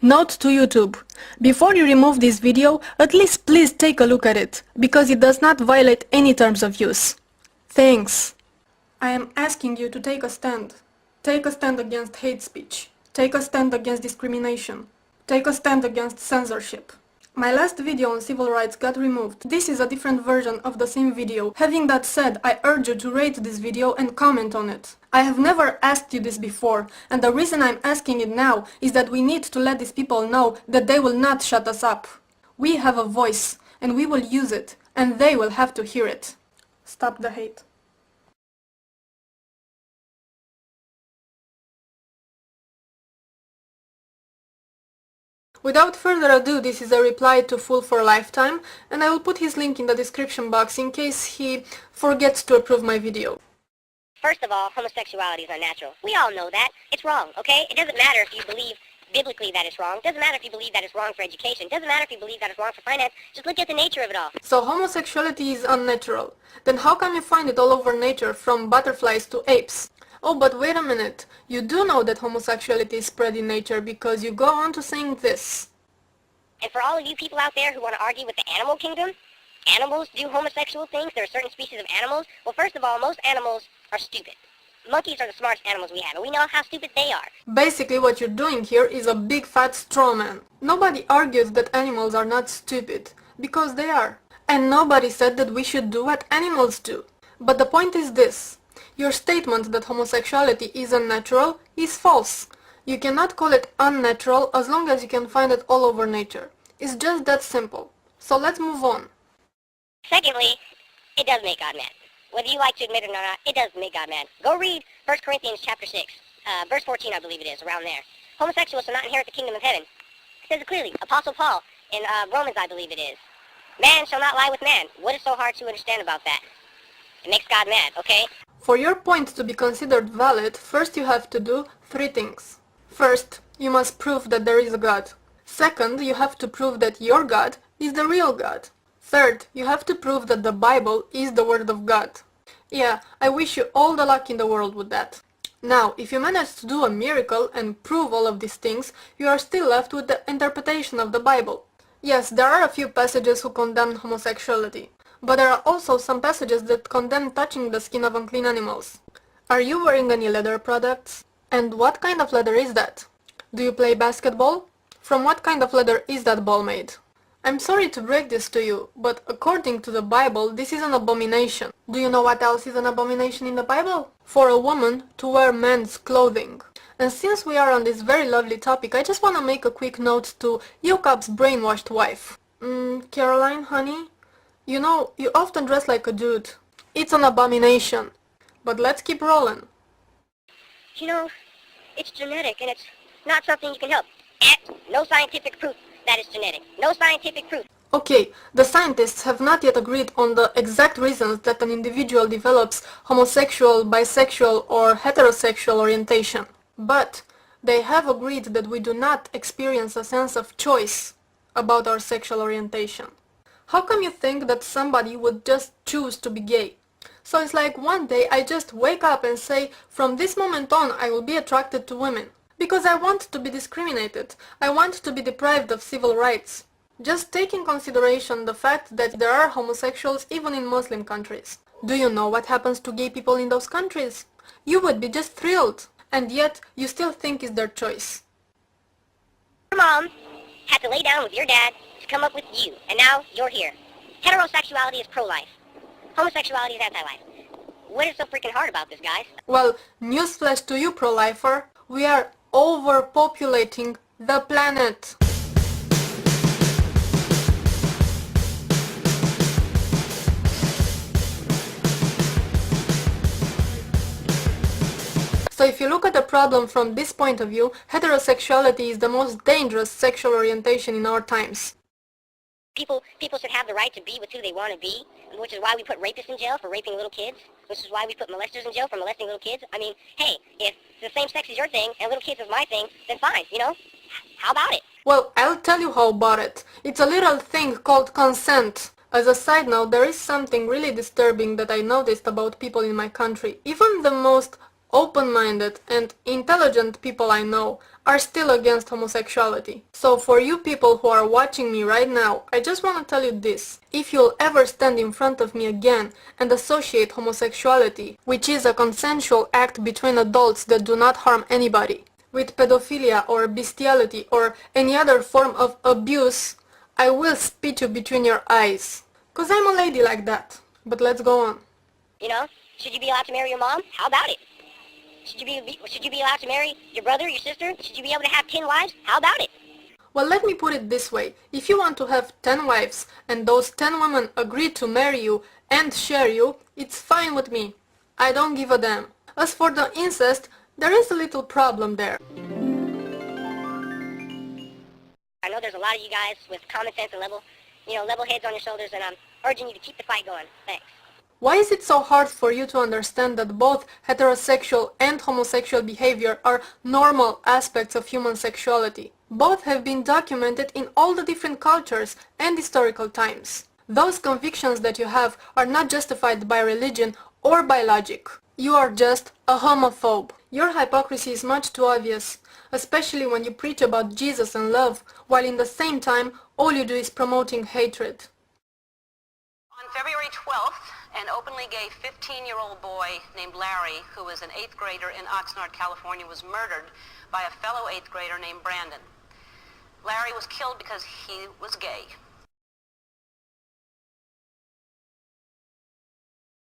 Note to YouTube. Before you remove this video, at least please take a look at it, because it does not violate any terms of use. Thanks. I am asking you to take a stand. Take a stand against hate speech. Take a stand against discrimination. Take a stand against censorship. My last video on civil rights got removed. This is a different version of the same video. Having that said, I urge you to rate this video and comment on it. I have never asked you this before, and the reason I'm asking it now is that we need to let these people know that they will not shut us up. We have a voice, and we will use it, and they will have to hear it. Stop the hate. Without further ado, this is a reply to Fool for Lifetime, and I will put his link in the description box in case he forgets to approve my video. First of all, homosexuality is unnatural. We all know that. It's wrong, okay? It doesn't matter if you believe biblically that it's wrong. It doesn't matter if you believe that it's wrong for education. It doesn't matter if you believe that it's wrong for finance. Just look at the nature of it all. So homosexuality is unnatural. Then how come you find it all over nature, from butterflies to apes? Oh, but wait a minute. You do know that homosexuality is spread in nature because you go on to saying this. And for all of you people out there who want to argue with the animal kingdom, animals do homosexual things, there are certain species of animals. Well, first of all, most animals are stupid. Monkeys are the smartest animals we have, and we know how stupid they are. Basically, what you're doing here is a big fat straw man. Nobody argues that animals are not stupid, because they are. And nobody said that we should do what animals do. But the point is this. Your statement that homosexuality is unnatural is false. You cannot call it unnatural as long as you can find it all over nature. It's just that simple. So let's move on. Secondly, it does make God mad. Whether you like to admit it or not, it does make God mad. Go read 1 Corinthians chapter 6, verse 14 I believe it is, around there. Homosexuals will not inherit the kingdom of heaven. It says it clearly. Apostle Paul in Romans I believe it is. Man shall not lie with man. What is so hard to understand about that? It makes God mad, okay? For your point to be considered valid, first you have to do 3 things. First, you must prove that there is a God. Second, you have to prove that your God is the real God. Third, you have to prove that the Bible is the Word of God. Yeah, I wish you all the luck in the world with that. Now, if you manage to do a miracle and prove all of these things, you are still left with the interpretation of the Bible. Yes, there are a few passages who condemn homosexuality, but there are also some passages that condemn touching the skin of unclean animals. Are you wearing any leather products? And what kind of leather is that? Do you play basketball? From what kind of leather is that ball made? I'm sorry to break this to you, but according to the Bible, this is an abomination. Do you know what else is an abomination in the Bible? For a woman to wear men's clothing. And since we are on this very lovely topic, I just want to make a quick note to Yokap's brainwashed wife. Caroline, honey? You know, you often dress like a dude. It's an abomination. But let's keep rolling. You know, it's genetic, and it's not something you can help. No scientific proof that it's genetic. No scientific proof. Okay, the scientists have not yet agreed on the exact reasons that an individual develops homosexual, bisexual, or heterosexual orientation. But they have agreed that we do not experience a sense of choice about our sexual orientation. How come you think that somebody would just choose to be gay? So it's like one day I just wake up and say, from this moment on I will be attracted to women. Because I want to be discriminated. I want to be deprived of civil rights. Just take in consideration the fact that there are homosexuals even in Muslim countries. Do you know what happens to gay people in those countries? You would be just thrilled. And yet, you still think it's their choice. Your mom had to lay down with your dad to come up with you, and now you're here. Heterosexuality is pro-life. Homosexuality is anti-life. What is so freaking hard about this, guys? Well, newsflash to you, pro-lifer. We are overpopulating the planet. So if you look at the problem from this point of view, heterosexuality is the most dangerous sexual orientation in our times. People should have the right to be with who they want to be, which is why we put rapists in jail for raping little kids, which is why we put molesters in jail for molesting little kids. I mean, hey, if the same sex is your thing and little kids is my thing, then fine, you know? How about it? Well, I'll tell you how about it. It's a little thing called consent. As a side note, there is something really disturbing that I noticed about people in my country. Even the most open-minded and intelligent people I know are still against homosexuality. So for you people who are watching me right now, I just want to tell you this. If you'll ever stand in front of me again and associate homosexuality, which is a consensual act between adults that do not harm anybody, with pedophilia or bestiality or any other form of abuse, I will spit you between your eyes. 'Cause I'm a lady like that. But let's go on. You know, should you be allowed to marry your mom? How about it? Should you be allowed to marry your brother, your sister? Should you be able to have 10 wives? How about it? Well, let me put it this way. If you want to have 10 wives and those 10 women agree to marry you and share you, it's fine with me. I don't give a damn. As for the incest, there is a little problem there. I know there's a lot of you guys with common sense and level heads on your shoulders, and I'm urging you to keep the fight going. Thanks. Why is it so hard for you to understand that both heterosexual and homosexual behavior are normal aspects of human sexuality? Both have been documented in all the different cultures and historical times. Those convictions that you have are not justified by religion or by logic. You are just a homophobe. Your hypocrisy is much too obvious, especially when you preach about Jesus and love, while in the same time all you do is promoting hatred. On February 12th, an openly gay 15-year-old boy named Larry, who was an 8th grader in Oxnard, California, was murdered by a fellow 8th grader named Brandon. Larry was killed because he was gay.